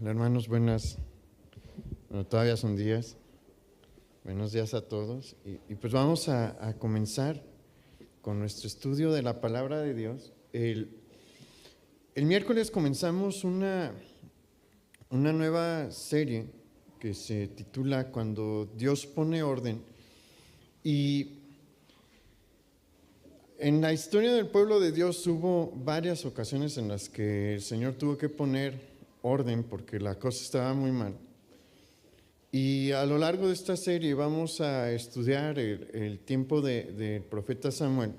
Hermanos, todavía son días. Buenos días a todos. Pues vamos a comenzar con nuestro estudio de la palabra de Dios. El miércoles comenzamos una nueva serie que se titula Cuando Dios pone orden. Y en la historia del pueblo de Dios hubo varias ocasiones en las que el Señor tuvo que poner orden porque la cosa estaba muy mal. Y a lo largo de esta serie vamos a estudiar el tiempo del profeta Samuel,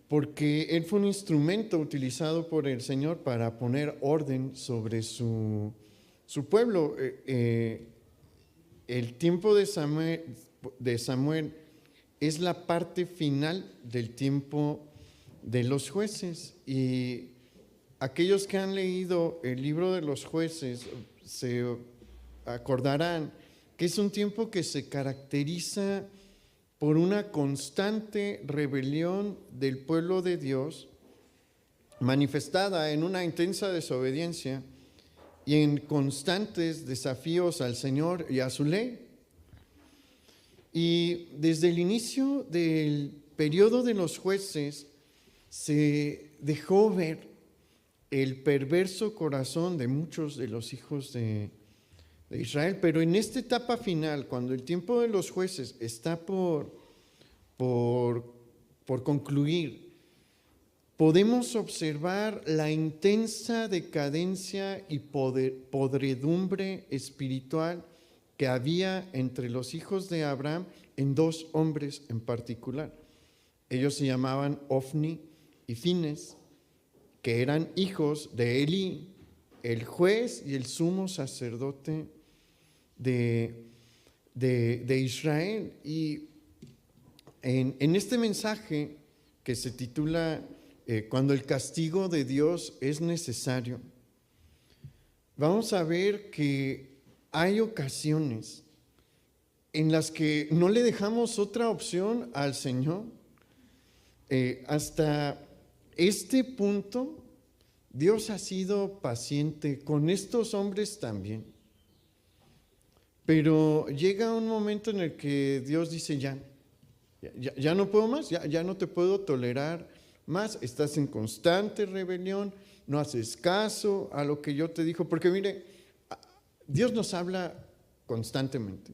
porque él fue un instrumento utilizado por el Señor para poner orden sobre su pueblo. El tiempo de Samuel es la parte final del tiempo de los jueces, y aquellos que han leído el libro de los jueces se acordarán que es un tiempo que se caracteriza por una constante rebelión del pueblo de Dios, manifestada en una intensa desobediencia y en constantes desafíos al Señor y a su ley. Y desde el inicio del periodo de los jueces se dejó ver el perverso corazón de muchos de los hijos de Israel, pero en esta etapa final, cuando el tiempo de los jueces está por concluir, podemos observar la intensa decadencia y podredumbre espiritual que había entre los hijos de Abraham en dos hombres en particular. Ellos se llamaban Ofni y Fines, que eran hijos de Elí, el juez y el sumo sacerdote de Israel. Y en este mensaje que se titula Cuando el castigo de Dios es necesario, vamos a ver que hay ocasiones en las que no le dejamos otra opción al Señor. Hasta este punto, Dios ha sido paciente con estos hombres también. Pero llega un momento en el que Dios dice, ya no puedo más, ya no te puedo tolerar más, estás en constante rebelión, no haces caso a lo que yo te digo, porque mire, Dios nos habla constantemente.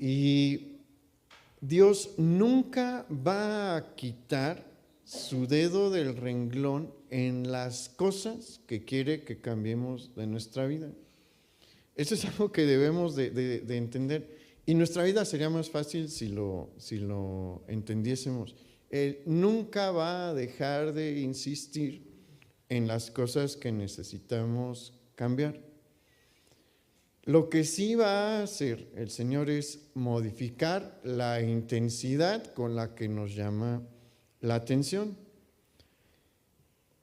Y Dios nunca va a quitar su dedo del renglón en las cosas que quiere que cambiemos de nuestra vida. Eso es algo que debemos de entender, y nuestra vida sería más fácil si lo entendiésemos. Él nunca va a dejar de insistir en las cosas que necesitamos cambiar. Lo que sí va a hacer el Señor es modificar la intensidad con la que nos llama la atención.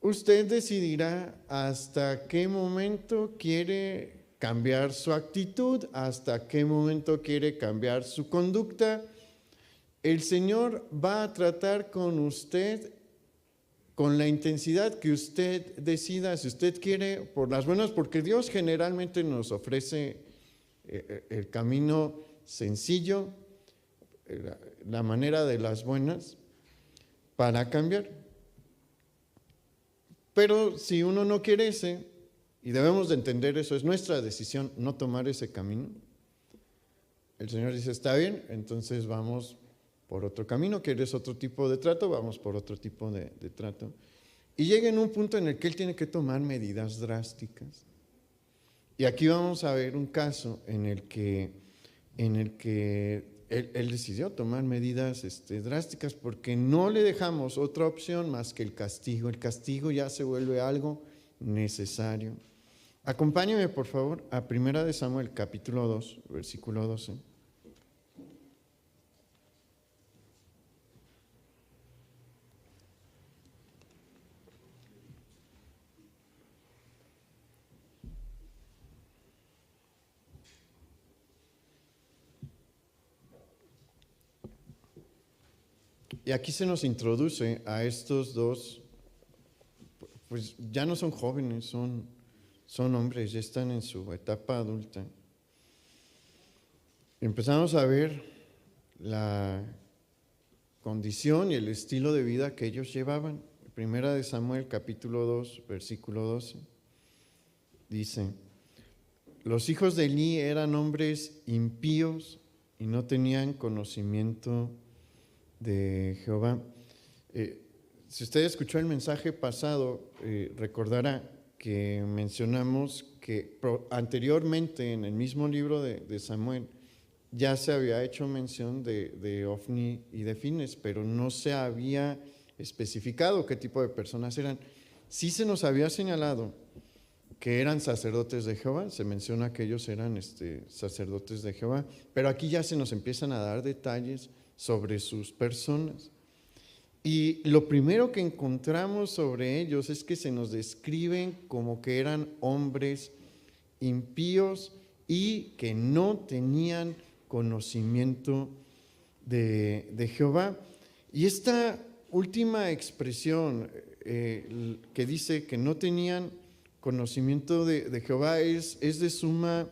Usted decidirá hasta qué momento quiere cambiar su actitud, hasta qué momento quiere cambiar su conducta. El Señor va a tratar con usted con la intensidad que usted decida, si usted quiere, por las buenas, porque Dios generalmente nos ofrece el camino sencillo, la manera de las buenas para cambiar. Pero si uno no quiere ese, y debemos de entender eso, es nuestra decisión no tomar ese camino, el Señor dice, está bien, entonces vamos por otro camino. ¿Quieres otro tipo de trato? Vamos por otro tipo de trato. Y llega en un punto en el que Él tiene que tomar medidas drásticas. Y aquí vamos a ver un caso en el que él decidió tomar medidas drásticas, porque no le dejamos otra opción más que el castigo. El castigo ya se vuelve algo necesario. Acompáñeme, por favor, a 1 Samuel, capítulo 2, versículo 12. Y aquí se nos introduce a estos dos pues ya no son jóvenes, son hombres, ya están en su etapa adulta. Empezamos a ver la condición y el estilo de vida que ellos llevaban. Primera de Samuel, capítulo 2, versículo 12, dice: los hijos de Elí eran hombres impíos y no tenían conocimiento de Jehová. Si usted escuchó el mensaje pasado, recordará que mencionamos que anteriormente en el mismo libro de Samuel ya se había hecho mención de Ofni y de Fines, pero no se había especificado qué tipo de personas eran. Sí se nos había señalado que eran sacerdotes de Jehová, se menciona que ellos eran sacerdotes de Jehová, pero aquí ya se nos empiezan a dar detalles sobre sus personas. Y lo primero que encontramos sobre ellos es que se nos describen como que eran hombres impíos y que no tenían conocimiento de Jehová. Y esta última expresión que dice que no tenían conocimiento de Jehová es de suma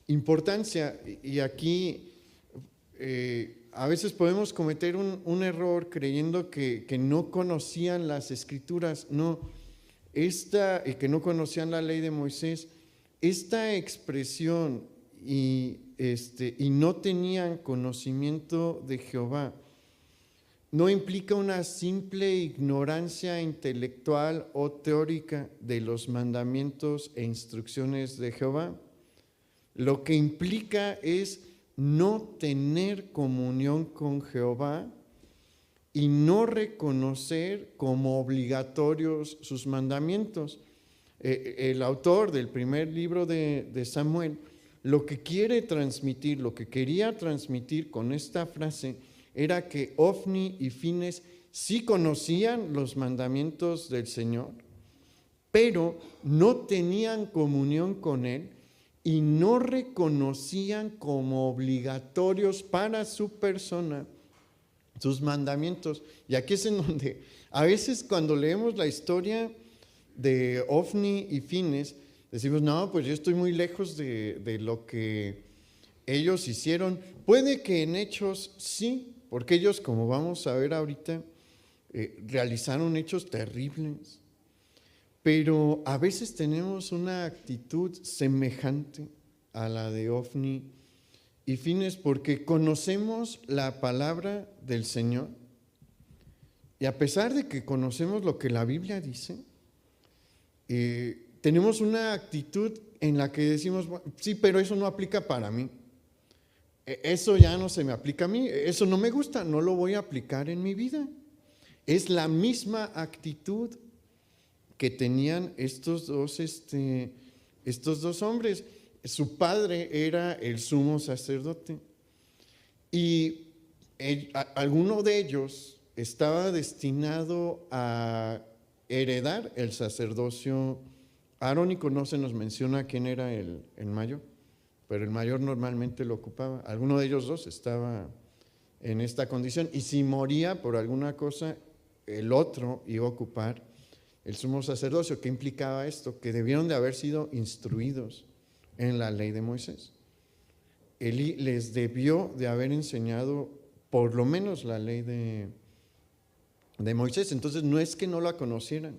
importancia. Y aquí a veces podemos cometer un error creyendo que no conocían las Escrituras. No, que no conocían la ley de Moisés. Esta expresión y no tenían conocimiento de Jehová no implica una simple ignorancia intelectual o teórica de los mandamientos e instrucciones de Jehová. Lo que implica es no tener comunión con Jehová y no reconocer como obligatorios sus mandamientos. El autor del primer libro de Samuel lo que quiere transmitir, lo que quería transmitir con esta frase era que Ofni y Fines sí conocían los mandamientos del Señor, pero no tenían comunión con Él y no reconocían como obligatorios para su persona sus mandamientos. Y aquí es en donde a veces cuando leemos la historia de Ofni y Fines, decimos, no, pues yo estoy muy lejos de lo que ellos hicieron. Puede que en hechos sí, porque ellos, como vamos a ver ahorita, realizaron hechos terribles. Pero a veces tenemos una actitud semejante a la de Ofni y Fines porque conocemos la palabra del Señor y a pesar de que conocemos lo que la Biblia dice, tenemos una actitud en la que decimos, sí, pero eso no aplica para mí. Eso ya no se me aplica a mí, eso no me gusta, no lo voy a aplicar en mi vida. Es la misma actitud que tenían estos dos hombres. Su padre era el sumo sacerdote y alguno de ellos estaba destinado a heredar el sacerdocio arónico. No se nos menciona quién era el mayor, pero el mayor normalmente lo ocupaba. Alguno de ellos dos estaba en esta condición y si moría por alguna cosa, el otro iba a ocupar el sumo sacerdocio. ¿Qué implicaba esto? Que debieron de haber sido instruidos en la ley de Moisés. Elí les debió de haber enseñado por lo menos la ley de Moisés. Entonces no es que no la conocieran.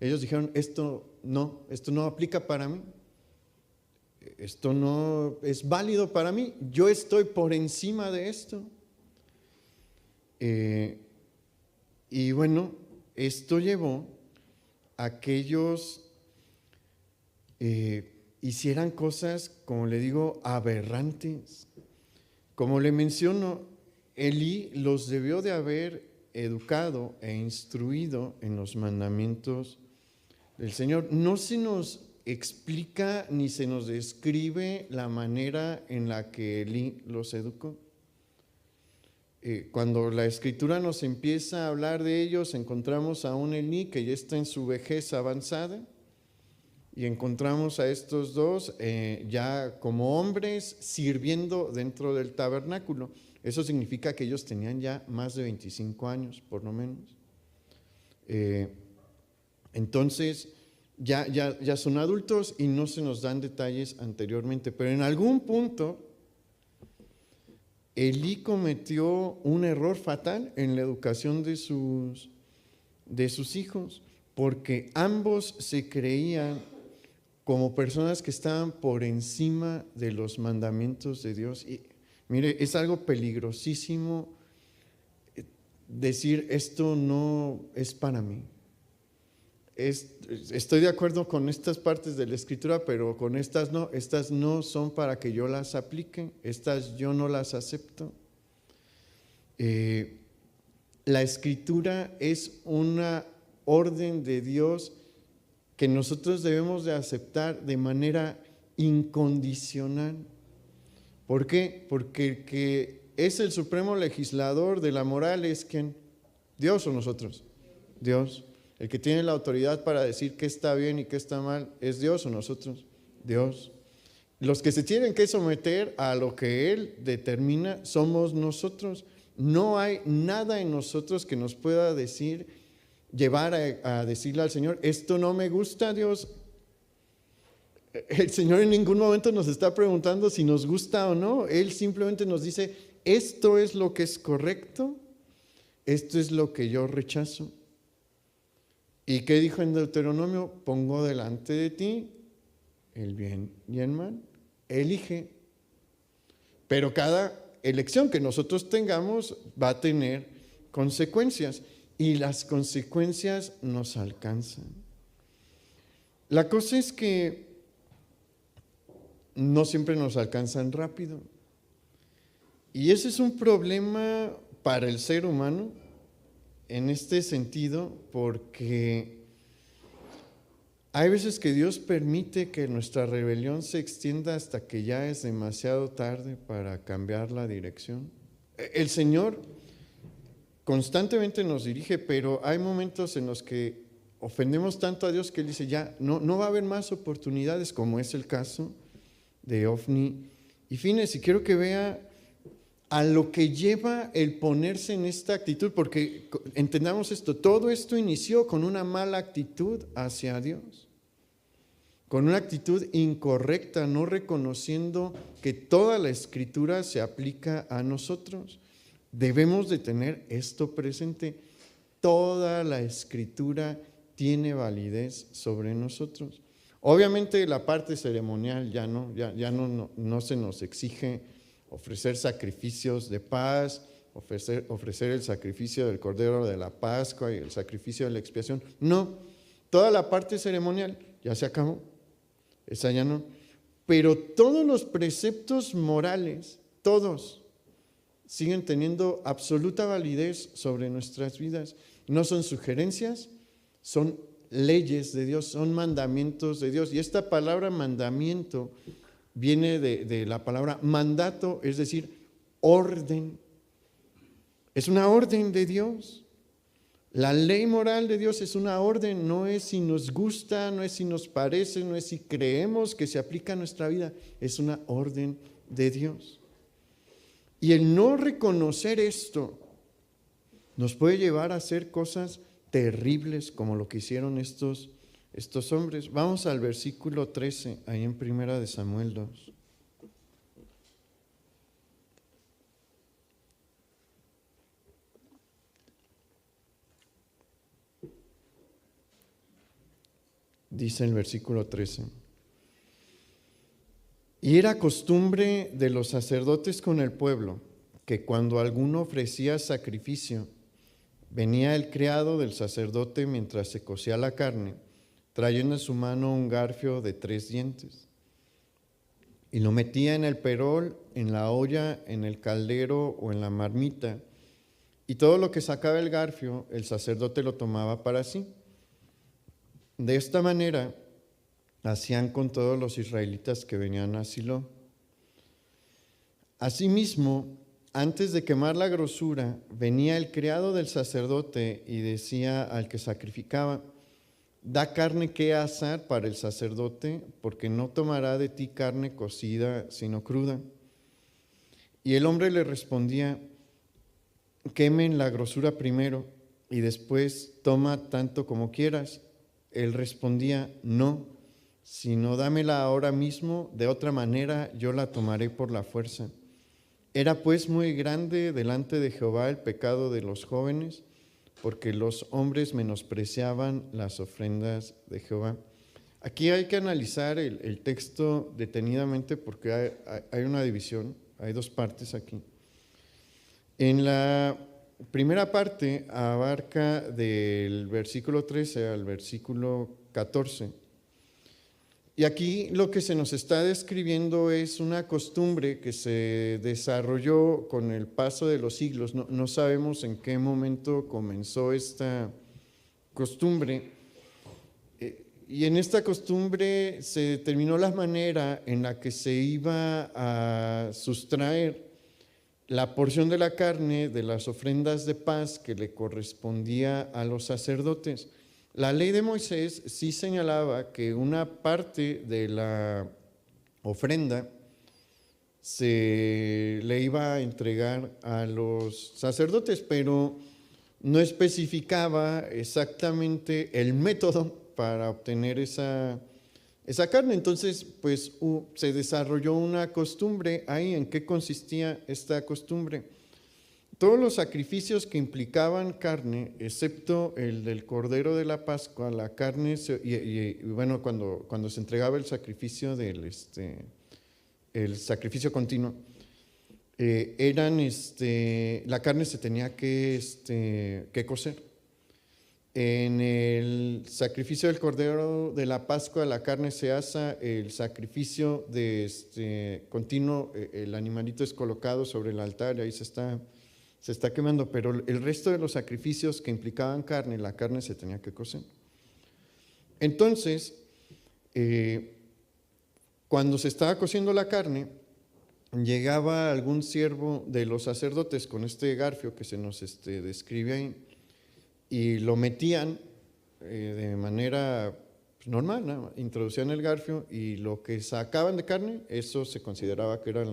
Ellos dijeron, esto no aplica para mí. Esto no es válido para mí. Yo estoy por encima de esto. Y bueno, esto llevó a que ellos hicieran cosas, como le digo, aberrantes. Como le menciono, Elí los debió de haber educado e instruido en los mandamientos del Señor. No se nos explica ni se nos describe la manera en la que Elí los educó. Cuando la Escritura nos empieza a hablar de ellos, encontramos a un Elí que ya está en su vejez avanzada y encontramos a estos dos ya como hombres sirviendo dentro del tabernáculo. Eso significa que ellos tenían ya más de 25 años, por lo menos. Entonces, ya son adultos y no se nos dan detalles anteriormente, pero en algún punto Elí cometió un error fatal en la educación de sus hijos, porque ambos se creían como personas que estaban por encima de los mandamientos de Dios. Y mire, es algo peligrosísimo decir esto no es para mí. Estoy de acuerdo con estas partes de la Escritura, pero con estas no son para que yo las aplique, estas yo no las acepto. La Escritura es una orden de Dios que nosotros debemos de aceptar de manera incondicional. ¿Por qué? Porque el que es el supremo legislador de la moral es ¿quién? ¿Dios o nosotros? Dios. El que tiene la autoridad para decir qué está bien y qué está mal, ¿es Dios o nosotros? Dios. Los que se tienen que someter a lo que Él determina somos nosotros. No hay nada en nosotros que nos pueda llevar a decirle al Señor, esto no me gusta, Dios. El Señor en ningún momento nos está preguntando si nos gusta o no. Él simplemente nos dice, esto es lo que es correcto, esto es lo que yo rechazo. ¿Y qué dijo en Deuteronomio? Pongo delante de ti el bien y el mal. Elige. Pero cada elección que nosotros tengamos va a tener consecuencias. Y las consecuencias nos alcanzan. La cosa es que no siempre nos alcanzan rápido. Y ese es un problema para el ser humano en este sentido, porque hay veces que Dios permite que nuestra rebelión se extienda hasta que ya es demasiado tarde para cambiar la dirección. El Señor constantemente nos dirige, pero hay momentos en los que ofendemos tanto a Dios que Él dice, ya, no va a haber más oportunidades, como es el caso de Ofni y Fines. Y quiero que vea a lo que lleva el ponerse en esta actitud, porque entendamos esto, todo esto inició con una mala actitud hacia Dios, con una actitud incorrecta, no reconociendo que toda la Escritura se aplica a nosotros. Debemos de tener esto presente, toda la Escritura tiene validez sobre nosotros. Obviamente la parte ceremonial ya no se nos exige ofrecer sacrificios de paz, ofrecer el sacrificio del Cordero de la Pascua y el sacrificio de la expiación. No, toda la parte ceremonial ya se acabó, esa ya no. Pero todos los preceptos morales, todos, siguen teniendo absoluta validez sobre nuestras vidas. No son sugerencias, son leyes de Dios, son mandamientos de Dios. Y esta palabra mandamiento viene de la palabra mandato, es decir, orden. Es una orden de Dios. La ley moral de Dios es una orden, no es si nos gusta, no es si nos parece, no es si creemos que se aplica a nuestra vida, es una orden de Dios. Y el no reconocer esto nos puede llevar a hacer cosas terribles como lo que hicieron estos hombres. Vamos al versículo 13, ahí en 1 Samuel 2. Dice el versículo 13. Y era costumbre de los sacerdotes con el pueblo, que cuando alguno ofrecía sacrificio, venía el criado del sacerdote mientras se cocía la carne, trayendo en su mano un garfio de 3 dientes, y lo metía en el perol, en la olla, en el caldero o en la marmita, y todo lo que sacaba el garfio, el sacerdote lo tomaba para sí. De esta manera hacían con todos los israelitas que venían a Silo. Asimismo, antes de quemar la grosura, venía el criado del sacerdote y decía al que sacrificaba: da carne que asar para el sacerdote, porque no tomará de ti carne cocida, sino cruda. Y el hombre le respondía: quemen la grosura primero, y después toma tanto como quieras. Él respondía, no, sino dámela ahora mismo, de otra manera yo la tomaré por la fuerza. Era pues muy grande delante de Jehová el pecado de los jóvenes, porque los hombres menospreciaban las ofrendas de Jehová. Aquí hay que analizar el texto detenidamente porque hay una división, hay dos partes aquí. En la primera parte abarca del versículo 13 al versículo 14. Y aquí lo que se nos está describiendo es una costumbre que se desarrolló con el paso de los siglos. No sabemos en qué momento comenzó esta costumbre. Y en esta costumbre se determinó la manera en la que se iba a sustraer la porción de la carne de las ofrendas de paz que le correspondía a los sacerdotes. La ley de Moisés sí señalaba que una parte de la ofrenda se le iba a entregar a los sacerdotes, pero no especificaba exactamente el método para obtener esa carne. Entonces, pues se desarrolló una costumbre ahí. ¿En qué consistía esta costumbre? Todos los sacrificios que implicaban carne, excepto el del Cordero de la Pascua, la carne, bueno, cuando se entregaba el sacrificio el sacrificio continuo, la carne se tenía que cocer. En el sacrificio del Cordero de la Pascua, la carne se asa, el sacrificio continuo, el animalito es colocado sobre el altar y ahí se está quemando, pero el resto de los sacrificios que implicaban carne, la carne se tenía que cocer. Entonces, cuando se estaba cociendo la carne, llegaba algún siervo de los sacerdotes con este garfio que se nos describe ahí, y lo metían de manera normal, ¿no? Introducían el garfio y lo que sacaban de carne, eso se consideraba que era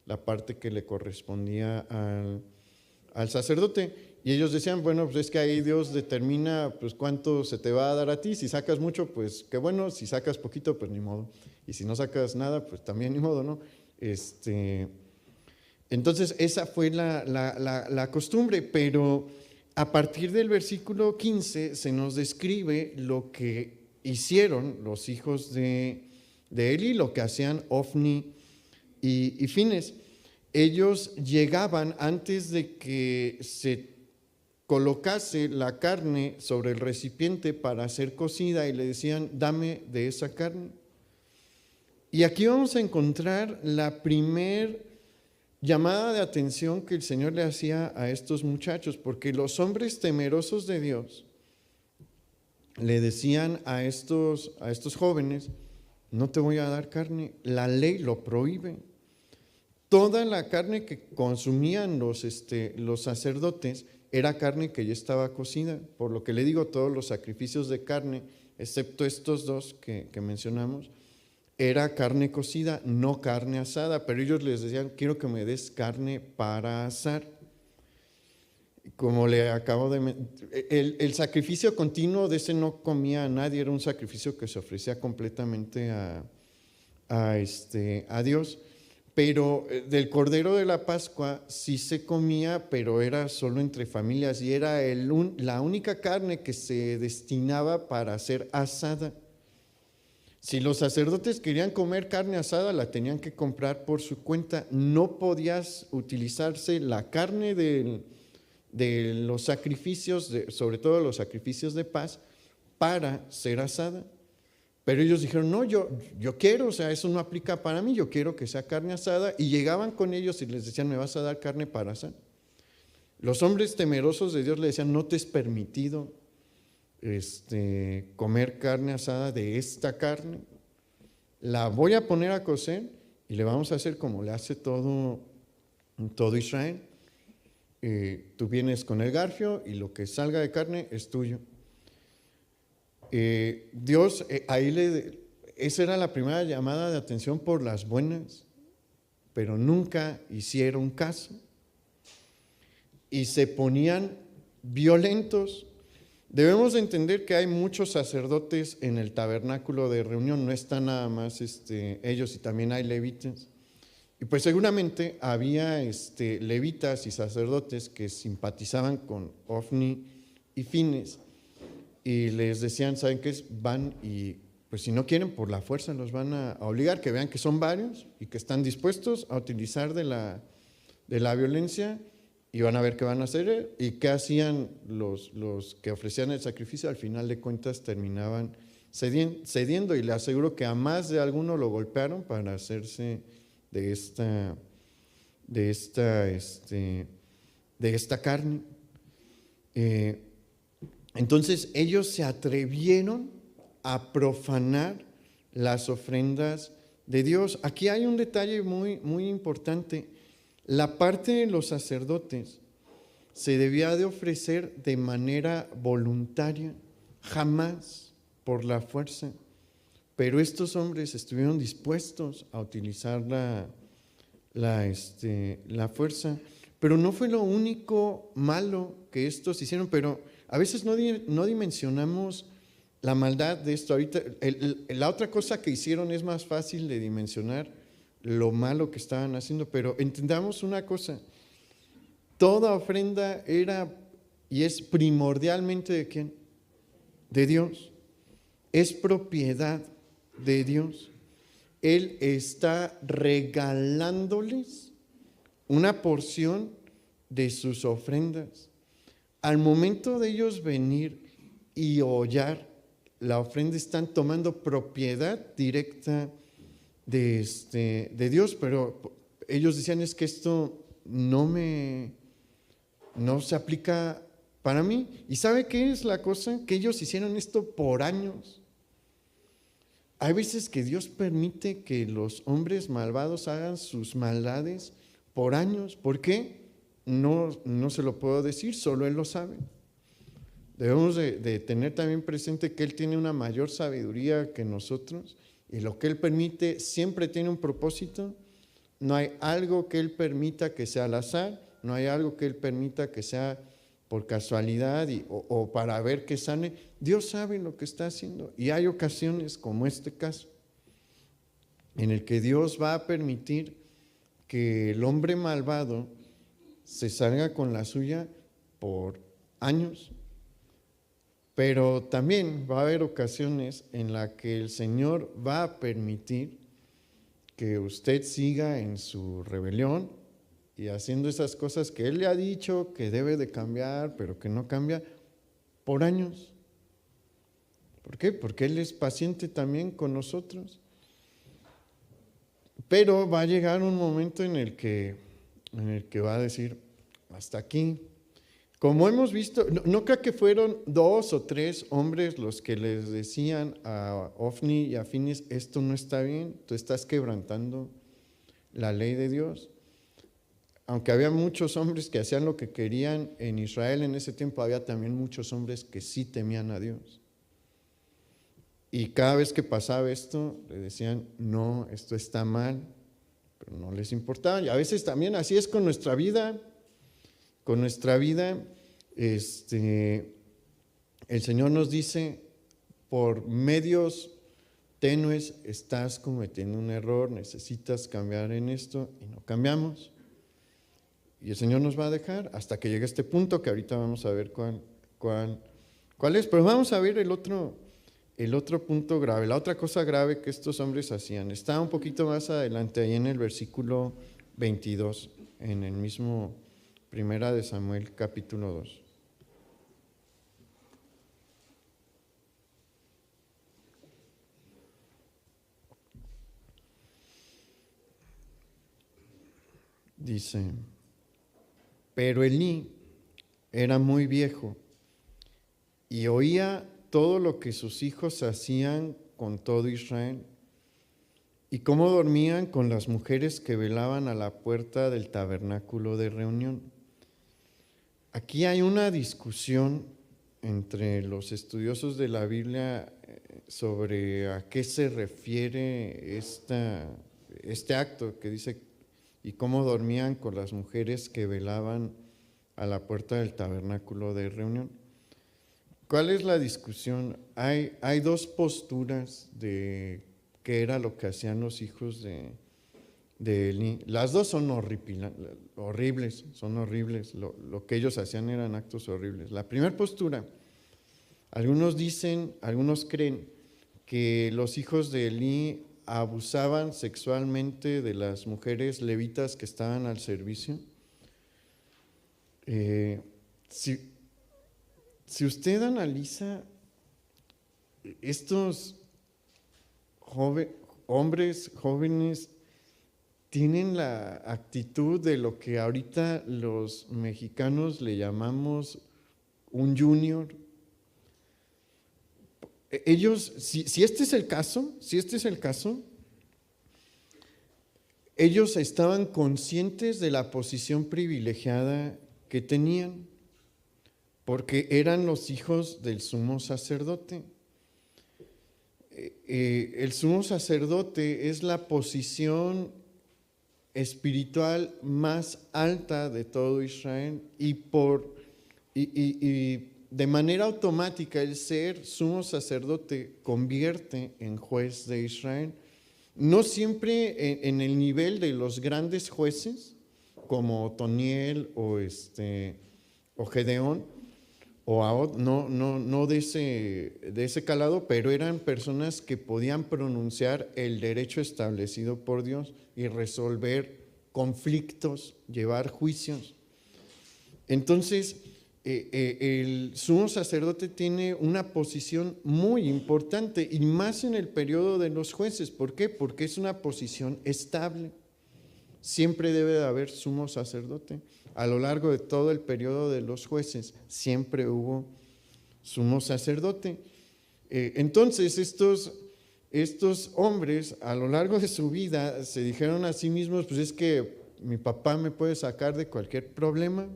la parte que le correspondía al sacerdote. Y ellos decían, bueno, pues es que ahí Dios determina pues cuánto se te va a dar a ti. Si sacas mucho, pues qué bueno; si sacas poquito, pues ni modo. Y si no sacas nada, pues también ni modo, ¿no? Entonces esa fue la costumbre, pero a partir del versículo 15 se nos describe lo que hicieron los hijos de Eli, lo que hacían Ofni y Fines. Ellos llegaban antes de que se colocase la carne sobre el recipiente para ser cocida y le decían, dame de esa carne. Y aquí vamos a encontrar la primer llamada de atención que el Señor le hacía a estos muchachos, porque los hombres temerosos de Dios le decían a estos jóvenes, no te voy a dar carne, la ley lo prohíbe. Toda la carne que consumían los sacerdotes era carne que ya estaba cocida, por lo que le digo, todos los sacrificios de carne, excepto estos dos que mencionamos, era carne cocida, no carne asada, pero ellos les decían, quiero que me des carne para asar. Como le acabo de el sacrificio continuo de ese no comía a nadie, era un sacrificio que se ofrecía completamente a Dios. Pero del Cordero de la Pascua sí se comía, pero era solo entre familias y era la única carne que se destinaba para ser asada. Si los sacerdotes querían comer carne asada, la tenían que comprar por su cuenta. No podías utilizarse la carne de los sacrificios, sobre todo los sacrificios de paz, para ser asada. Pero ellos dijeron, no, yo quiero, o sea, eso no aplica para mí, yo quiero que sea carne asada. Y llegaban con ellos y les decían, ¿me vas a dar carne para asar? Los hombres temerosos de Dios le decían, no te es permitido comer carne asada de esta carne. La voy a poner a cocer y le vamos a hacer como le hace todo Israel. Tú vienes con el garfio y lo que salga de carne es tuyo. Dios, esa era la primera llamada de atención por las buenas, pero nunca hicieron caso y se ponían violentos. Debemos de entender que hay muchos sacerdotes en el tabernáculo de reunión, no están nada más ellos, y también hay levitas. Y pues seguramente había levitas y sacerdotes que simpatizaban con Ofni y Fines y les decían, ¿saben qué es? Van y pues si no quieren, por la fuerza los van a obligar, que vean que son varios y que están dispuestos a utilizar de la violencia, y van a ver qué van a hacer. ¿Y qué hacían los que ofrecían el sacrificio? Al final de cuentas terminaban cediendo, y le aseguro que a más de alguno lo golpearon para hacerse de esta carne. Entonces ellos se atrevieron a profanar las ofrendas de Dios. Aquí hay un detalle muy, muy importante. La parte de los sacerdotes se debía de ofrecer de manera voluntaria, jamás por la fuerza. Pero estos hombres estuvieron dispuestos a utilizar la fuerza. Pero no fue lo único malo que estos hicieron, pero a veces no dimensionamos la maldad de esto. Ahorita, la otra cosa que hicieron es más fácil de dimensionar, lo malo que estaban haciendo, pero entendamos una cosa: toda ofrenda era y es primordialmente ¿de quién? De Dios. Es propiedad de Dios. Él está regalándoles una porción de sus ofrendas. Al momento de ellos venir y hollar la ofrenda, están tomando propiedad directa de Dios, pero ellos decían, es que esto no se aplica para mí. ¿Y sabe qué es la cosa? Que ellos hicieron esto por años. Hay veces que Dios permite que los hombres malvados hagan sus maldades por años. ¿Por qué? No se lo puedo decir, solo Él lo sabe. Debemos de tener también presente que Él tiene una mayor sabiduría que nosotros, y lo que Él permite siempre tiene un propósito. No hay algo que Él permita que sea al azar, no hay algo que Él permita que sea por casualidad o para ver que sane. Dios sabe lo que está haciendo, y hay ocasiones como este caso en el que Dios va a permitir que el hombre malvado se salga con la suya por años. Pero también va a haber ocasiones en las que el Señor va a permitir que usted siga en su rebelión y haciendo esas cosas que Él le ha dicho que debe de cambiar, pero que no cambia, por años. ¿Por qué? Porque Él es paciente también con nosotros. Pero va a llegar un momento en el que va a decir, hasta aquí. Como hemos visto, no creo que fueron 2 o 3 hombres los que les decían a Ofni y a Fines, esto no está bien, tú estás quebrantando la ley de Dios. Aunque había muchos hombres que hacían lo que querían en Israel en ese tiempo, había también muchos hombres que sí temían a Dios. Y cada vez que pasaba esto, le decían, no, esto está mal, pero no les importaba. Y a veces también así es con nuestra vida. Con nuestra vida, el Señor nos dice, por medios tenues estás cometiendo un error, necesitas cambiar en esto, y no cambiamos. Y el Señor nos va a dejar hasta que llegue este punto, que ahorita vamos a ver cuál es. Pero vamos a ver el otro punto grave, la otra cosa grave que estos hombres hacían. Está un poquito más adelante, ahí en el versículo 22, en el mismo Primera de Samuel, capítulo 2. Dice, pero Elí era muy viejo y oía todo lo que sus hijos hacían con todo Israel, y cómo dormían con las mujeres que velaban a la puerta del tabernáculo de reunión. Aquí hay una discusión entre los estudiosos de la Biblia sobre a qué se refiere este acto que dice, y cómo dormían con las mujeres que velaban a la puerta del tabernáculo de reunión. ¿cuál es la discusión? Hay dos posturas de qué era lo que hacían los hijos de Elí. Las dos son horribles, son horribles. Lo que ellos hacían eran actos horribles. La primera postura, algunos dicen, algunos creen que los hijos de Elí abusaban sexualmente de las mujeres levitas que estaban al servicio. Si usted analiza estos hombres jóvenes, tienen la actitud de lo que ahorita los mexicanos le llamamos un junior. Ellos, si este es el caso, ellos estaban conscientes de la posición privilegiada que tenían, porque eran los hijos del sumo sacerdote. El sumo sacerdote es la posición espiritual más alta de todo Israel, y de manera automática el ser sumo sacerdote convierte en juez de Israel. No siempre en el nivel de los grandes jueces como Otoniel o Gedeón o Ahod, no de ese calado, pero eran personas que podían pronunciar el derecho establecido por Dios y resolver conflictos, llevar juicios. Entonces, el sumo sacerdote tiene una posición muy importante, y más en el periodo de los jueces. ¿Por qué? Porque es una posición estable. Siempre debe de haber sumo sacerdote. A lo largo de todo el periodo de los jueces siempre hubo sumo sacerdote. Entonces estos hombres a lo largo de su vida se dijeron a sí mismos, pues es que mi papá me puede sacar de cualquier problema,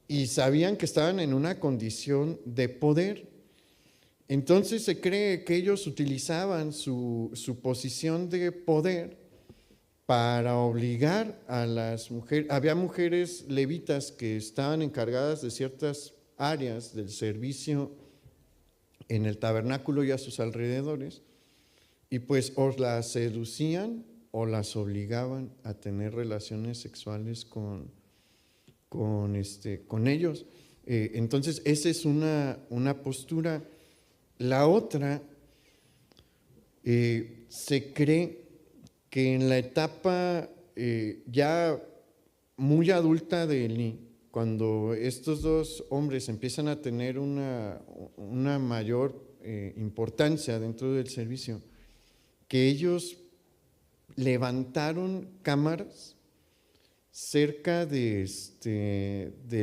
y sabían que estaban en una condición de poder. Entonces se cree que ellos utilizaban su posición de poder para obligar a las mujeres. Había mujeres levitas que estaban encargadas de ciertas áreas del servicio en el tabernáculo y a sus alrededores, y pues o las seducían o las obligaban a tener relaciones sexuales con ellos. Entonces esa es una postura. La otra, se cree que en la etapa ya muy adulta de Elí, cuando estos dos hombres empiezan a tener una mayor importancia dentro del servicio, que ellos levantaron cámaras cerca de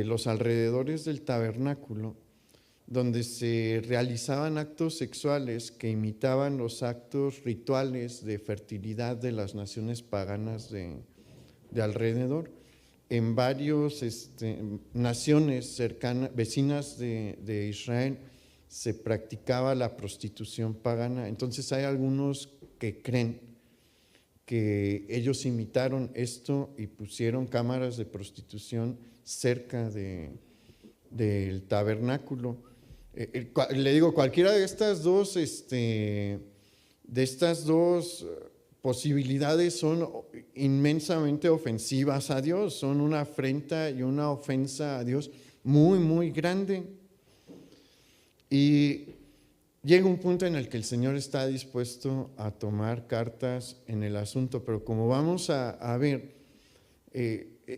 los alrededores del tabernáculo, donde se realizaban actos sexuales que imitaban los actos rituales de fertilidad de las naciones paganas de alrededor. En varias naciones cercanas, vecinas de Israel, se practicaba la prostitución pagana. Entonces hay algunos que creen que ellos imitaron esto y pusieron cámaras de prostitución cerca del tabernáculo. Le digo, cualquiera de estas dos posibilidades son inmensamente ofensivas a Dios, son una afrenta y una ofensa a Dios muy, muy grande. Y llega un punto en el que el Señor está dispuesto a tomar cartas en el asunto, pero como vamos a ver,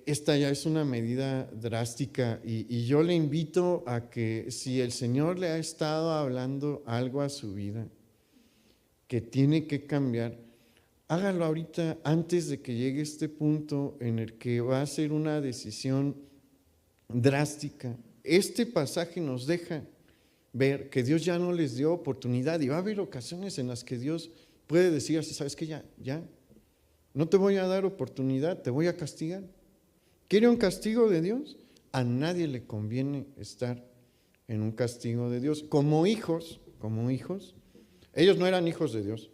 esta ya es una medida drástica, y yo le invito a que, si el Señor le ha estado hablando algo a su vida que tiene que cambiar, hágalo ahorita, antes de que llegue este punto en el que va a ser una decisión drástica. Este pasaje nos deja ver que Dios ya no les dio oportunidad, y va a haber ocasiones en las que Dios puede decir así: sabes que ya, no te voy a dar oportunidad, te voy a castigar. ¿Quiere un castigo de Dios? A nadie le conviene estar en un castigo de Dios. Como hijos, ellos no eran hijos de Dios,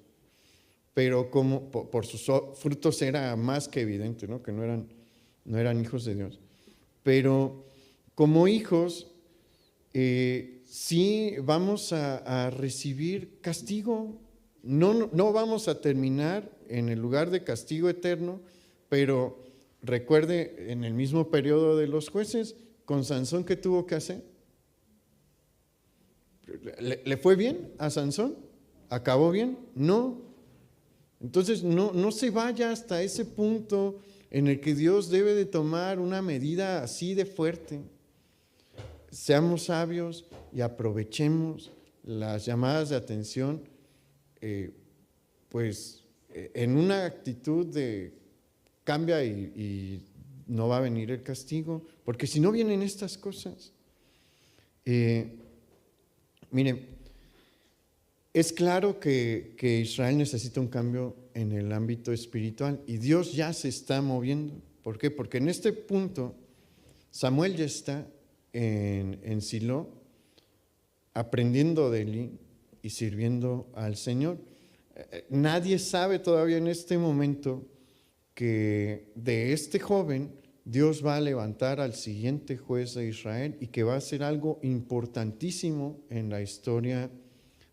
pero como por sus frutos era más que evidente, ¿no? Que no eran hijos de Dios. Pero como hijos, sí vamos a recibir castigo. No vamos a terminar en el lugar de castigo eterno, pero recuerde, en el mismo periodo de los jueces, con Sansón, ¿qué tuvo que hacer? ¿Le fue bien a Sansón? ¿Acabó bien? No. Entonces no se vaya hasta ese punto en el que Dios debe de tomar una medida así de fuerte. Seamos sabios y aprovechemos las llamadas de atención, pues en una actitud de cambia y no va a venir el castigo, porque si no vienen estas cosas. Miren, es claro que Israel necesita un cambio en el ámbito espiritual y Dios ya se está moviendo. ¿Por qué? Porque en este punto Samuel ya está en Silo aprendiendo de Elí y sirviendo al Señor. Nadie sabe todavía en este momento que de este joven Dios va a levantar al siguiente juez de Israel y que va a ser algo importantísimo en la historia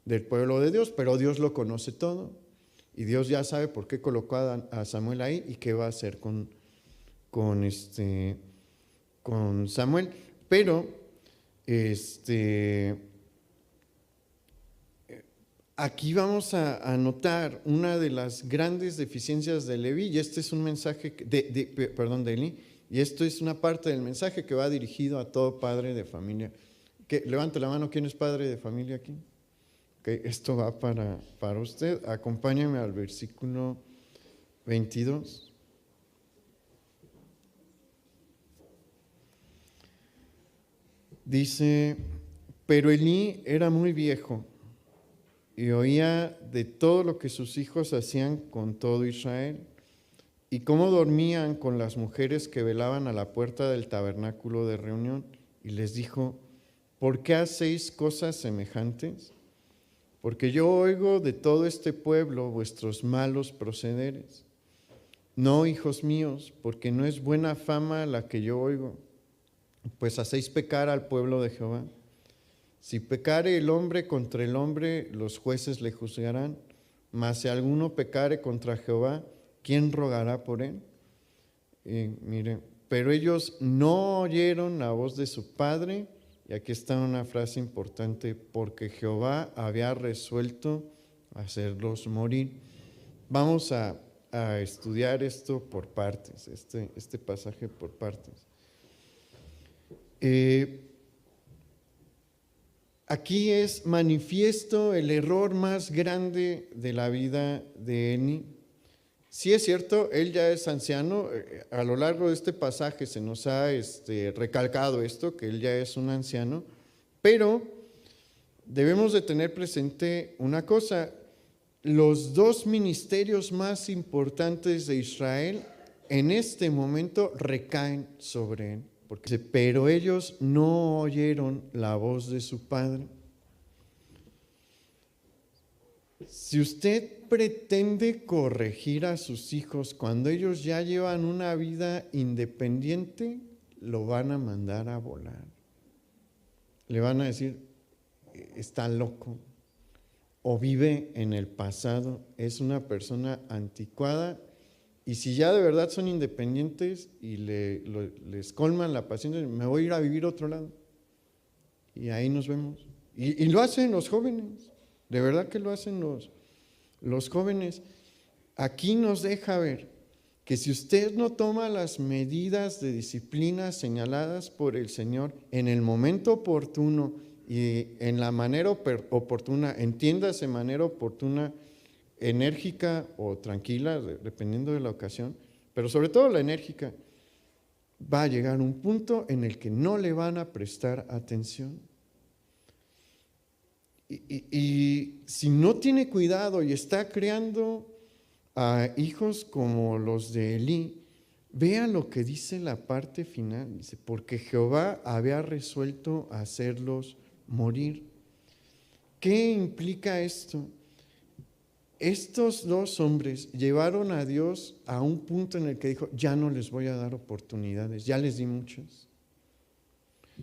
del pueblo de Dios, pero Dios lo conoce todo y Dios ya sabe por qué colocó a Samuel ahí y qué va a hacer con Samuel. Pero aquí vamos a notar una de las grandes deficiencias de Leví, y este es un mensaje de Elí, y esto es una parte del mensaje que va dirigido a todo padre de familia. Levante la mano, ¿quién es padre de familia aquí? Okay, esto va para usted. Acompáñame al versículo 22. Dice, pero Elí era muy viejo y oía de todo lo que sus hijos hacían con todo Israel y cómo dormían con las mujeres que velaban a la puerta del tabernáculo de reunión, y les dijo, ¿por qué hacéis cosas semejantes? Porque yo oigo de todo este pueblo vuestros malos procederes. No, hijos míos, porque no es buena fama la que yo oigo, pues hacéis pecar al pueblo de Jehová. Si pecare el hombre contra el hombre, los jueces le juzgarán, mas si alguno pecare contra Jehová, ¿quién rogará por él? Mire, pero ellos no oyeron la voz de su padre, y aquí está una frase importante, porque Jehová había resuelto hacerlos morir. Vamos a estudiar esto por partes, este pasaje por partes. Aquí es manifiesto el error más grande de la vida de Elí. Sí es cierto, él ya es anciano. A lo largo de este pasaje se nos ha recalcado esto, que él ya es un anciano, pero debemos de tener presente una cosa: los dos ministerios más importantes de Israel en este momento recaen sobre él. Pero ellos no oyeron la voz de su padre. Si usted pretende corregir a sus hijos cuando ellos ya llevan una vida independiente, lo van a mandar a volar. Le van a decir, está loco, o vive en el pasado, es una persona anticuada. Y si ya de verdad son independientes y les colman la paciencia, me voy a ir a vivir a otro lado. Y ahí nos vemos. Y lo hacen los jóvenes, de verdad que lo hacen los jóvenes. Aquí nos deja ver que si usted no toma las medidas de disciplina señaladas por el Señor en el momento oportuno y en la manera oportuna, entiéndase manera oportuna, enérgica o tranquila, dependiendo de la ocasión, pero sobre todo la enérgica, va a llegar un punto en el que no le van a prestar atención. Y si no tiene cuidado y está creando a hijos como los de Elí, vea lo que dice la parte final. Dice, porque Jehová había resuelto hacerlos morir. ¿Qué implica esto? Estos dos hombres llevaron a Dios a un punto en el que dijo, ya no les voy a dar oportunidades, ya les di muchas.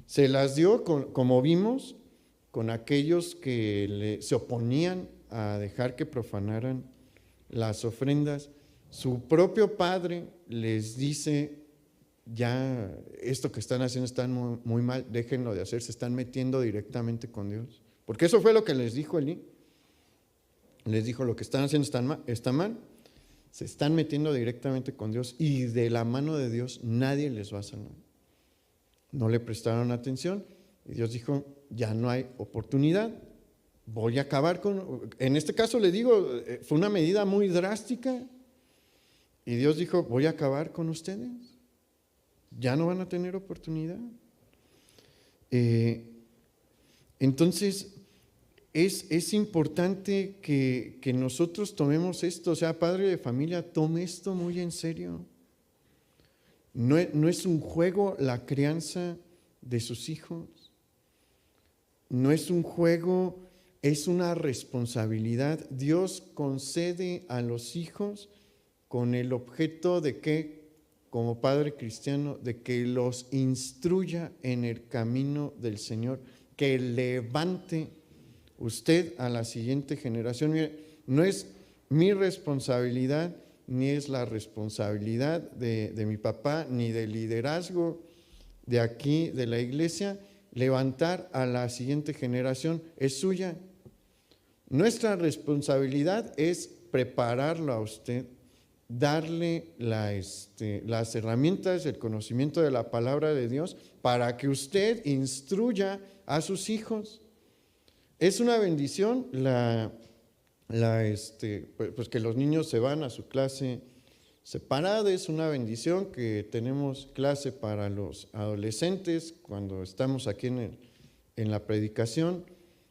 Se las dio, como vimos, con aquellos que se oponían a dejar que profanaran las ofrendas. Su propio padre les dice: ya esto que están haciendo está muy, muy mal, déjenlo de hacer, se están metiendo directamente con Dios. Porque eso fue lo que les dijo Elí. Les dijo: lo que están haciendo está mal, se están metiendo directamente con Dios y de la mano de Dios nadie les va a salvar. No le prestaron atención y Dios dijo: ya no hay oportunidad, voy a acabar con... En este caso le digo, fue una medida muy drástica y Dios dijo: voy a acabar con ustedes, ya no van a tener oportunidad. Entonces es importante que nosotros tomemos esto, o sea, padre de familia, tome esto muy en serio. No es un juego la crianza de sus hijos, no es un juego, es una responsabilidad. Dios concede a los hijos con el objeto de que, como padre cristiano, de que los instruya en el camino del Señor, que levante usted a la siguiente generación. Mire, no es mi responsabilidad, ni es la responsabilidad de mi papá, ni del liderazgo de aquí, de la iglesia, levantar a la siguiente generación. Es suya. Nuestra responsabilidad es prepararlo a usted, darle las herramientas, el conocimiento de la palabra de Dios para que usted instruya a sus hijos. Es una bendición pues que los niños se van a su clase separada. Es una bendición que tenemos clase para los adolescentes cuando estamos aquí en la predicación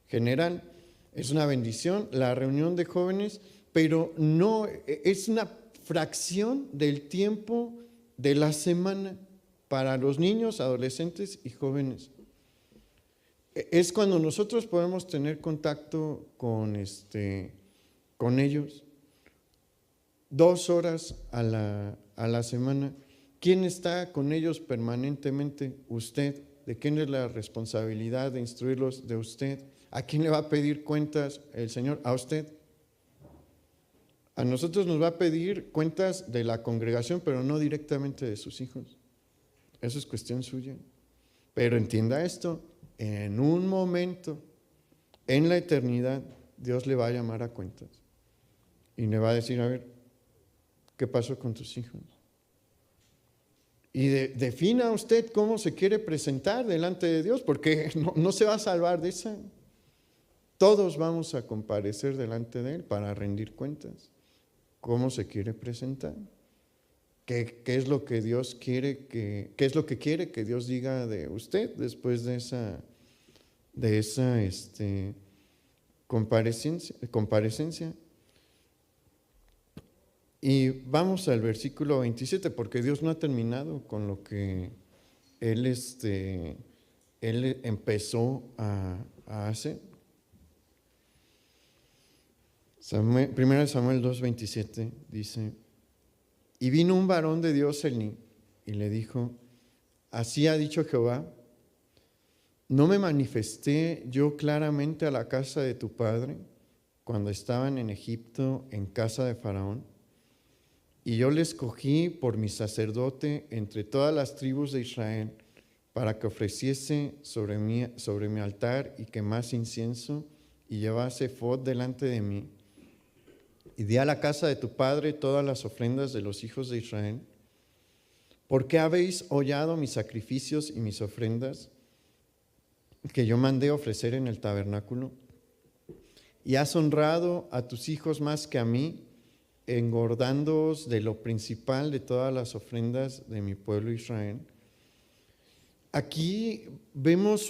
general. Es una bendición la reunión de jóvenes, pero no es una fracción del tiempo de la semana para los niños, adolescentes y jóvenes. Es cuando nosotros podemos tener contacto con ellos 2 horas a la semana. ¿Quién está con ellos permanentemente? Usted. ¿De quién es la responsabilidad de instruirlos? De usted. ¿A quién le va a pedir cuentas el Señor? A usted. A nosotros nos va a pedir cuentas de la congregación, pero no directamente de sus hijos. Eso es cuestión suya. Pero entienda esto, en un momento, en la eternidad, Dios le va a llamar a cuentas y le va a decir: a ver, ¿qué pasó con tus hijos? Y defina usted cómo se quiere presentar delante de Dios, porque no se va a salvar de esa. Todos vamos a comparecer delante de Él para rendir cuentas. ¿Cómo se quiere presentar? ¿Qué es lo que Dios quiere qué es lo que quiere que Dios diga de usted después de esa comparecencia? Y vamos al versículo 27, porque Dios no ha terminado con lo que Él empezó a hacer. 1 Samuel 2:27 dice: y vino un varón de Dios Elí y le dijo: así ha dicho Jehová, ¿no me manifesté yo claramente a la casa de tu padre cuando estaban en Egipto en casa de Faraón? Y yo le escogí por mi sacerdote entre todas las tribus de Israel para que ofreciese sobre mi altar y quemase incienso y llevase ephod delante de mí. Y di a la casa de tu padre todas las ofrendas de los hijos de Israel. ¿Por qué habéis hollado mis sacrificios y mis ofrendas que yo mandé ofrecer en el tabernáculo? Y has honrado a tus hijos más que a mí, engordándoos de lo principal de todas las ofrendas de mi pueblo Israel. Aquí vemos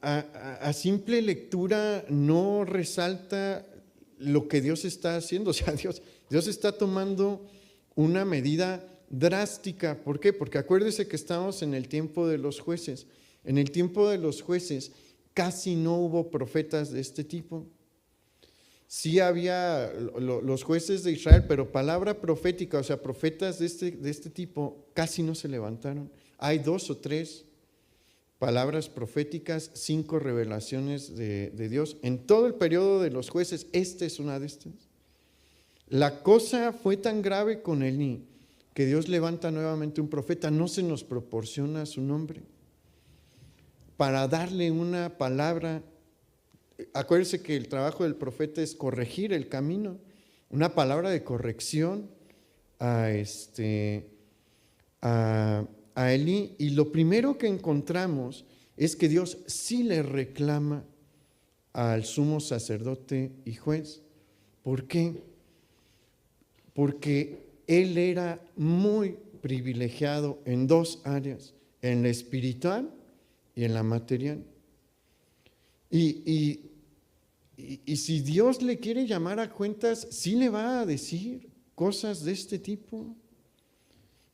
a simple lectura no resalta lo que Dios está haciendo. O sea, Dios está tomando una medida drástica. ¿Por qué? Porque acuérdese que estamos en el tiempo de los jueces. En el tiempo de los jueces casi no hubo profetas de este tipo. Sí había los jueces de Israel, pero palabra profética, o sea, profetas de este tipo, casi no se levantaron. Hay 2 o 3 palabras proféticas, 5 revelaciones de Dios. En todo el periodo de los jueces, esta es una de estas. La cosa fue tan grave con Elí que Dios levanta nuevamente un profeta, no se nos proporciona su nombre, para darle una palabra. Acuérdense que el trabajo del profeta es corregir el camino, una palabra de corrección a Elí. Y lo primero que encontramos es que Dios sí le reclama al sumo sacerdote y juez. ¿Por qué? Porque él era muy privilegiado en 2 áreas, en la espiritual y en la material. Y si Dios le quiere llamar a cuentas, sí le va a decir cosas de este tipo.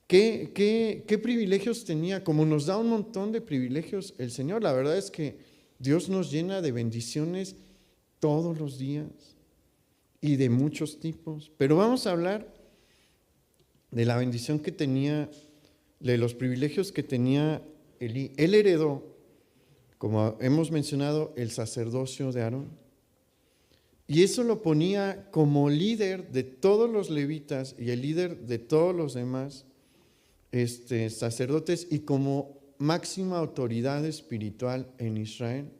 ¿Qué privilegios tenía? Como nos da un montón de privilegios el Señor. La verdad es que Dios nos llena de bendiciones todos los días y de muchos tipos. Pero vamos a hablar de la bendición que tenía, de los privilegios que tenía Elí. Él heredó, como hemos mencionado, el sacerdocio de Aarón. Y eso lo ponía como líder de todos los levitas y el líder de todos los demás sacerdotes y como máxima autoridad espiritual en Israel.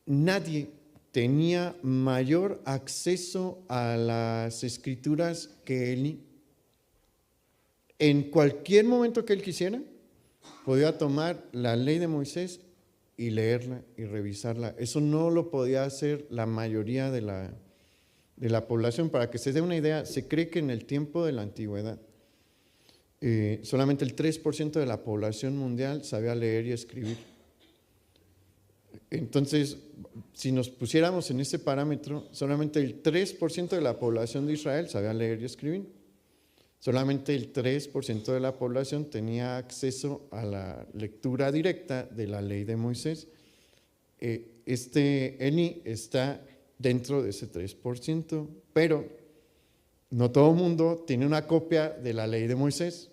Nadie tenía mayor acceso a las escrituras que Elí. En cualquier momento que él quisiera, podía tomar la ley de Moisés y leerla y revisarla. Eso no lo podía hacer la mayoría de la población. Para que se dé una idea, se cree que en el tiempo de la antigüedad solamente el 3% de la población mundial sabía leer y escribir. Entonces, si nos pusiéramos en ese parámetro, solamente el 3% de la población de Israel sabía leer y escribir. Solamente el 3% de la población tenía acceso a la lectura directa de la ley de Moisés. Elí está dentro de ese 3%, pero no todo el mundo tiene una copia de la ley de Moisés.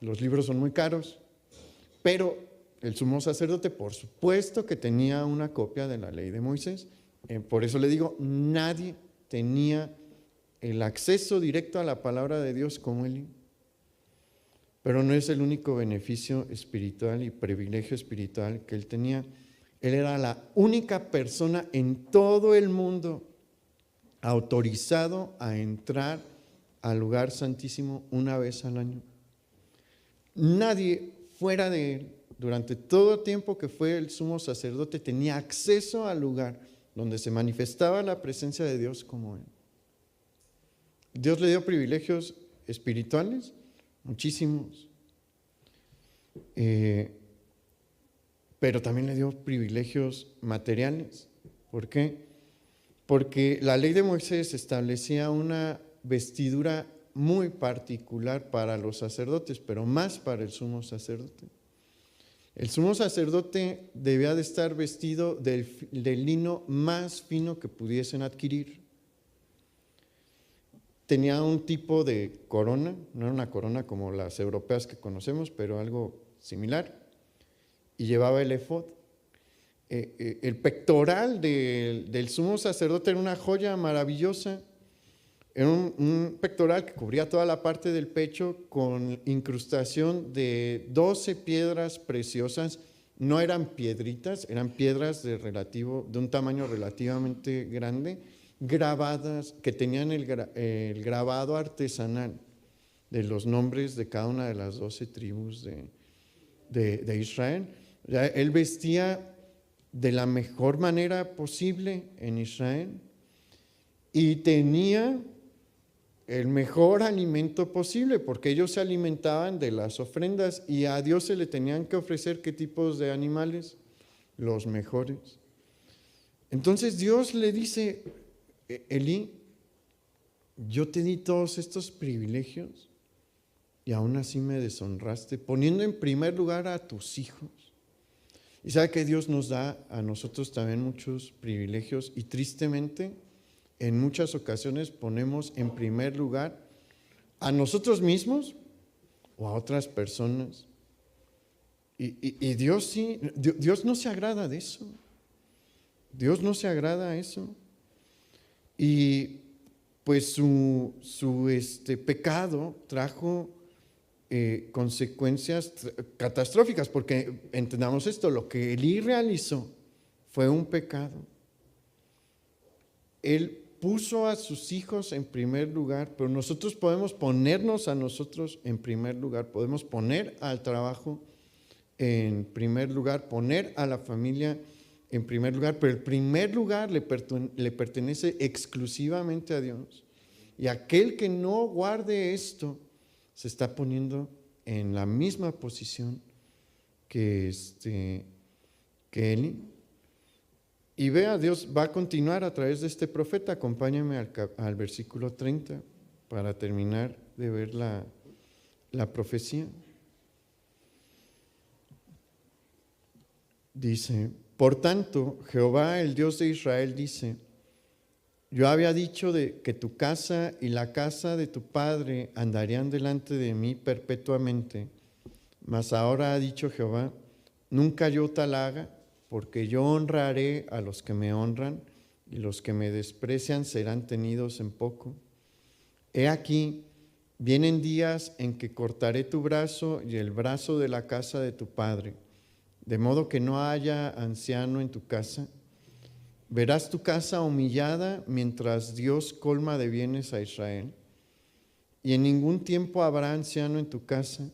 Los libros son muy caros, pero el sumo sacerdote, por supuesto que tenía una copia de la ley de Moisés. Por eso le digo, nadie tenía el acceso directo a la palabra de Dios como Elí. Pero no es el único beneficio espiritual y privilegio espiritual que él tenía. Él era la única persona en todo el mundo autorizado a entrar al lugar santísimo una vez al año. Nadie fuera de él, durante todo el tiempo que fue el sumo sacerdote, tenía acceso al lugar donde se manifestaba la presencia de Dios como él. Dios le dio privilegios espirituales, muchísimos, pero también le dio privilegios materiales. ¿Por qué? Porque la ley de Moisés establecía una vestidura muy particular para los sacerdotes, pero más para el sumo sacerdote. El sumo sacerdote debía de estar vestido del lino más fino que pudiesen adquirir. Tenía un tipo de corona, no era una corona como las europeas que conocemos, pero algo similar, y llevaba el efod. El pectoral del sumo sacerdote era una joya maravillosa. Era un pectoral que cubría toda la parte del pecho con incrustación de 12 piedras preciosas. No eran piedritas, eran piedras de un tamaño relativamente grande, grabadas, que tenían el grabado artesanal de los nombres de cada una de las 12 tribus de Israel. Ya, él vestía de la mejor manera posible en Israel y tenía el mejor alimento posible, porque ellos se alimentaban de las ofrendas y a Dios se le tenían que ofrecer ¿qué tipos de animales? Los mejores. Entonces Dios le dice: Elí, yo te di todos estos privilegios y aún así me deshonraste, poniendo en primer lugar a tus hijos. Y sabe que Dios nos da a nosotros también muchos privilegios y tristemente en muchas ocasiones ponemos en primer lugar a nosotros mismos o a otras personas. Y Dios sí, Dios no se agrada de eso. Dios no se agrada a eso. Y pues su pecado trajo consecuencias catastróficas, porque entendamos esto, lo que Elí realizó fue un pecado. Él puso a sus hijos en primer lugar, pero nosotros podemos ponernos a nosotros en primer lugar, podemos poner al trabajo en primer lugar, poner a la familia en primer lugar, pero el primer lugar le pertenece exclusivamente a Dios. Y aquel que no guarde esto se está poniendo en la misma posición que Elí. Y vea, Dios va a continuar a través de este profeta. Acompáñame al versículo 30 para terminar de ver la profecía. Dice: por tanto, Jehová, el Dios de Israel, dice: yo había dicho que tu casa y la casa de tu padre andarían delante de mí perpetuamente, mas ahora ha dicho Jehová: nunca yo tal haga, porque yo honraré a los que me honran, y los que me desprecian serán tenidos en poco. He aquí, vienen días en que cortaré tu brazo y el brazo de la casa de tu padre, de modo que no haya anciano en tu casa. Verás tu casa humillada mientras Dios colma de bienes a Israel. Y en ningún tiempo habrá anciano en tu casa.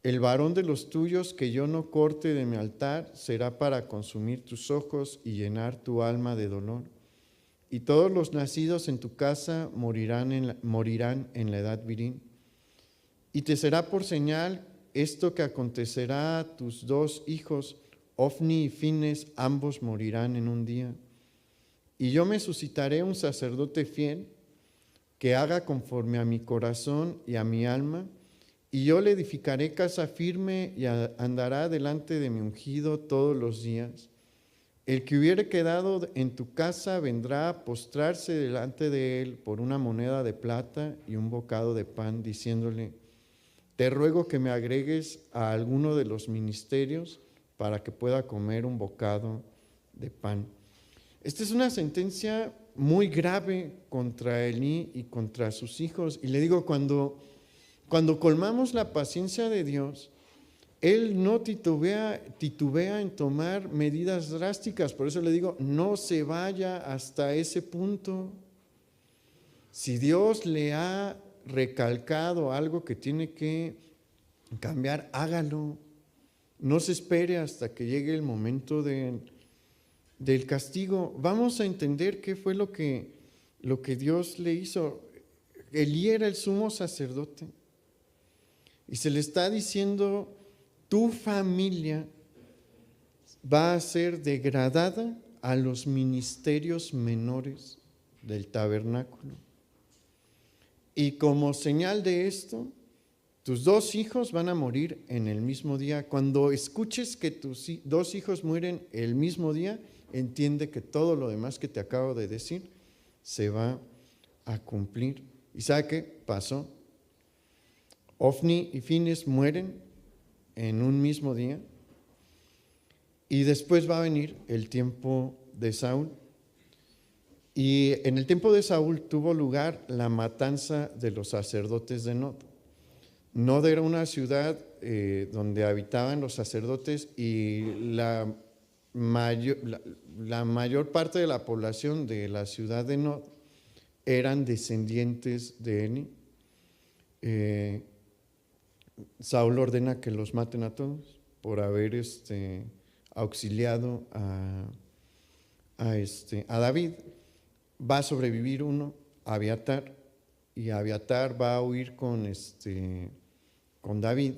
El varón de los tuyos que yo no corte de mi altar será para consumir tus ojos y llenar tu alma de dolor. Y todos los nacidos en tu casa morirán en la edad viril. Y te será por señal esto que acontecerá a tus dos hijos, Ofni y Fines, ambos morirán en un día. Y yo me suscitaré un sacerdote fiel que haga conforme a mi corazón y a mi alma, y yo le edificaré casa firme y andará delante de mi ungido todos los días. El que hubiere quedado en tu casa vendrá a postrarse delante de él por una moneda de plata y un bocado de pan, diciéndole: te ruego que me agregues a alguno de los ministerios para que pueda comer un bocado de pan. Esta es una sentencia muy grave contra Elí y contra sus hijos. Y le digo, cuando colmamos la paciencia de Dios, Él no titubea en tomar medidas drásticas. Por eso le digo, no se vaya hasta ese punto. Si Dios le ha recalcado algo que tiene que cambiar, hágalo. No se espere hasta que llegue el momento del castigo. Vamos a entender qué fue lo que Dios le hizo. Elí era el sumo sacerdote y se le está diciendo: tu familia va a ser degradada a los ministerios menores del tabernáculo. Y como señal de esto, tus dos hijos van a morir en el mismo día. Cuando escuches que tus dos hijos mueren el mismo día, entiende que todo lo demás que te acabo de decir se va a cumplir. ¿Y sabe qué pasó? Ofni y Fines mueren en un mismo día, y después va a venir el tiempo de Saúl. Y en el tiempo de Saúl tuvo lugar la matanza de los sacerdotes de Nod. Nod era una ciudad donde habitaban los sacerdotes, y la mayor parte de la población de la ciudad de Nod eran descendientes de Elí. Saúl ordena que los maten a todos por haber auxiliado a David. Va a sobrevivir uno, Abiatar, y Abiatar va a huir con David,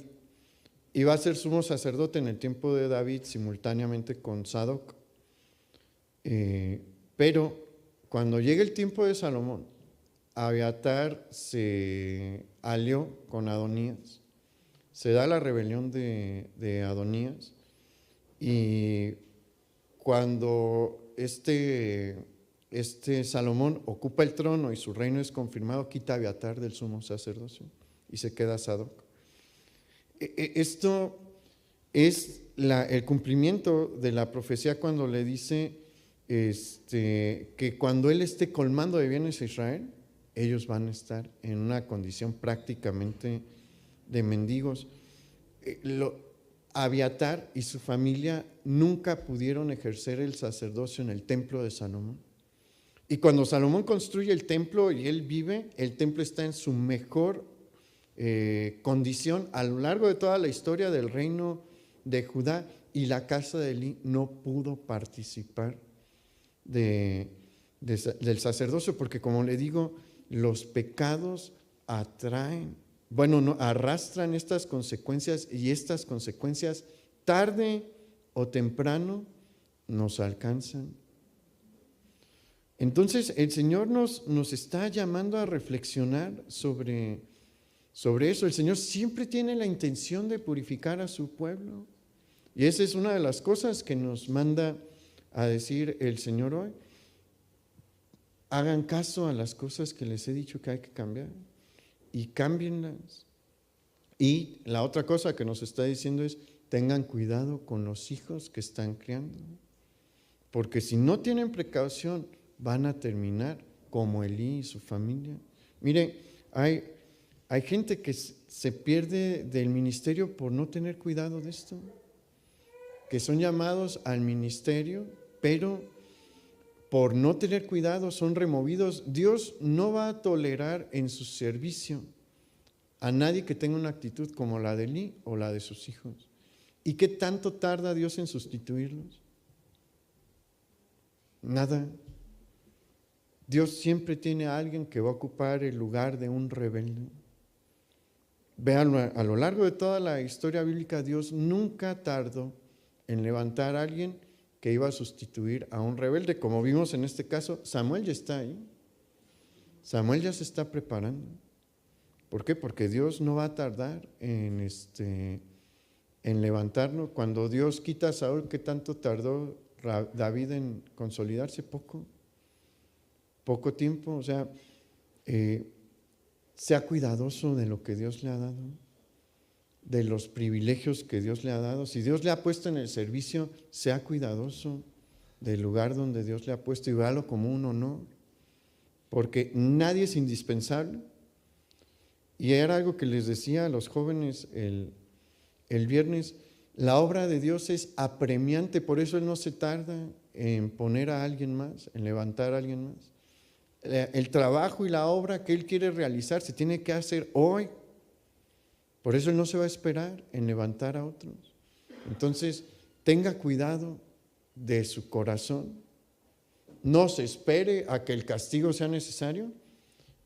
y va a ser sumo sacerdote en el tiempo de David simultáneamente con Sadoc. Pero cuando llegue el tiempo de Salomón, Abiatar se alió con Adonías. Se da la rebelión de Adonías, y cuando Salomón ocupa el trono y su reino es confirmado, quita a Abiatar del sumo sacerdocio y se queda Sadoc. Esto es el cumplimiento de la profecía cuando le dice que cuando Él esté colmando de bienes a Israel, ellos van a estar en una condición prácticamente de mendigos. Abiatar y su familia nunca pudieron ejercer el sacerdocio en el templo de Salomón. Y cuando Salomón construye el templo y él vive, el templo está en su mejor condición a lo largo de toda la historia del reino de Judá, y la casa de Elí no pudo participar del sacerdocio, porque como le digo, los pecados arrastran estas consecuencias, y estas consecuencias tarde o temprano nos alcanzan. Entonces el Señor nos está llamando a reflexionar sobre eso. El Señor siempre tiene la intención de purificar a su pueblo, y esa es una de las cosas que nos manda a decir el Señor hoy. Hagan caso a las cosas que les he dicho que hay que cambiar, y cámbienlas. Y la otra cosa que nos está diciendo es: tengan cuidado con los hijos que están criando, porque si no tienen precaución van a terminar como Elí y su familia. Mire, hay gente que se pierde del ministerio por no tener cuidado de esto, que son llamados al ministerio, pero por no tener cuidado son removidos. Dios no va a tolerar en su servicio a nadie que tenga una actitud como la de Elí o la de sus hijos. ¿Y qué tanto tarda Dios en sustituirlos? Nada. Dios siempre tiene a alguien que va a ocupar el lugar de un rebelde. Véanlo, a lo largo de toda la historia bíblica, Dios nunca tardó en levantar a alguien que iba a sustituir a un rebelde. Como vimos en este caso, Samuel ya está ahí. Samuel ya se está preparando. ¿Por qué? Porque Dios no va a tardar en levantarlo. Cuando Dios quita a Saúl, ¿qué tanto tardó David en consolidarse? Poco tiempo. O sea, sea cuidadoso de lo que Dios le ha dado, de los privilegios que Dios le ha dado. Si Dios le ha puesto en el servicio, sea cuidadoso del lugar donde Dios le ha puesto y véalo como un honor, porque nadie es indispensable. Y era algo que les decía a los jóvenes el viernes: la obra de Dios es apremiante, por eso Él no se tarda en poner a alguien más, en levantar a alguien más. El trabajo y la obra que Él quiere realizar se tiene que hacer hoy. Por eso Él no se va a esperar en levantar a otros. Entonces, tenga cuidado de su corazón. No se espere a que el castigo sea necesario,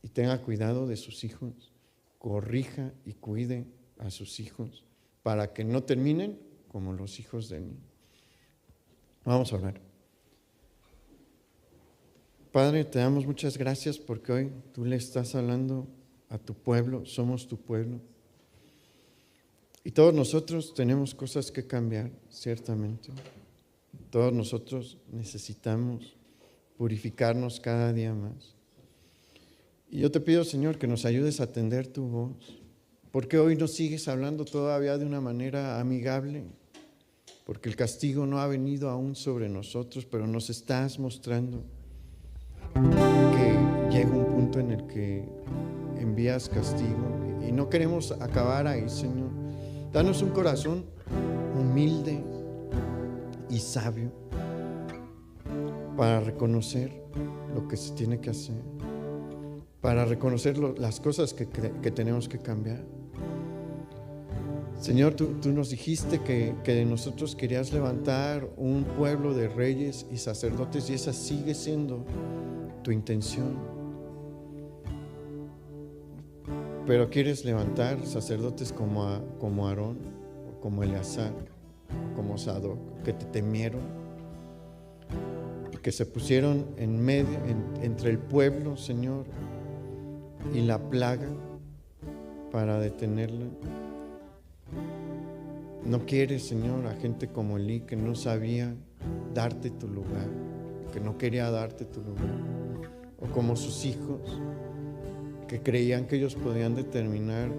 y tenga cuidado de sus hijos. Corrija y cuide a sus hijos para que no terminen como los hijos de Elí. Vamos a orar. Padre, te damos muchas gracias porque hoy tú le estás hablando a tu pueblo, somos tu pueblo. Y todos nosotros tenemos cosas que cambiar, ciertamente. Todos nosotros necesitamos purificarnos cada día más. Y yo te pido, Señor, que nos ayudes a atender tu voz, porque hoy nos sigues hablando todavía de una manera amigable, porque el castigo no ha venido aún sobre nosotros, pero nos estás mostrando que llega un punto en el que envías castigo, y no queremos acabar ahí, Señor. Danos un corazón humilde y sabio para reconocer lo que se tiene que hacer, para reconocer las cosas que tenemos que cambiar. Señor, tú nos dijiste que de nosotros querías levantar un pueblo de reyes y sacerdotes, y esa sigue siendo tu intención. Pero quieres levantar sacerdotes como Aarón, como Eleazar, como Sadoc, que te temieron y que se pusieron en medio, entre el pueblo, Señor, y la plaga para detenerla. No quieres, Señor, a gente como Elí, que no sabía darte tu lugar, que no quería darte tu lugar, o como sus hijos, que creían que ellos podían determinar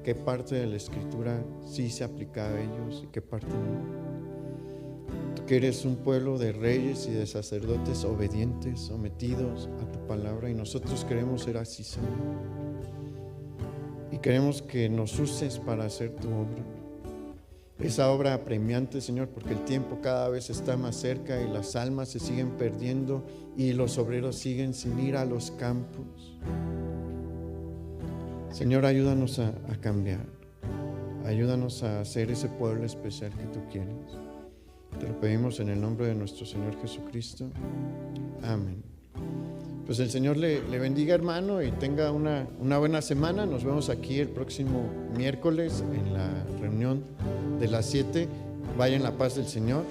qué parte de la Escritura sí se aplica a ellos y qué parte no. Tú que eres un pueblo de reyes y de sacerdotes obedientes, sometidos a tu palabra, y nosotros queremos ser así, Señor. Y queremos que nos uses para hacer tu obra. Esa obra apremiante, Señor, porque el tiempo cada vez está más cerca y las almas se siguen perdiendo y los obreros siguen sin ir a los campos. Señor, ayúdanos a cambiar. Ayúdanos a ser ese pueblo especial que tú quieres. Te lo pedimos en el nombre de nuestro Señor Jesucristo. Amén. Pues el Señor le bendiga, hermano, y tenga una buena semana. Nos vemos aquí el próximo miércoles en la reunión de las 7. Vaya en la paz del Señor.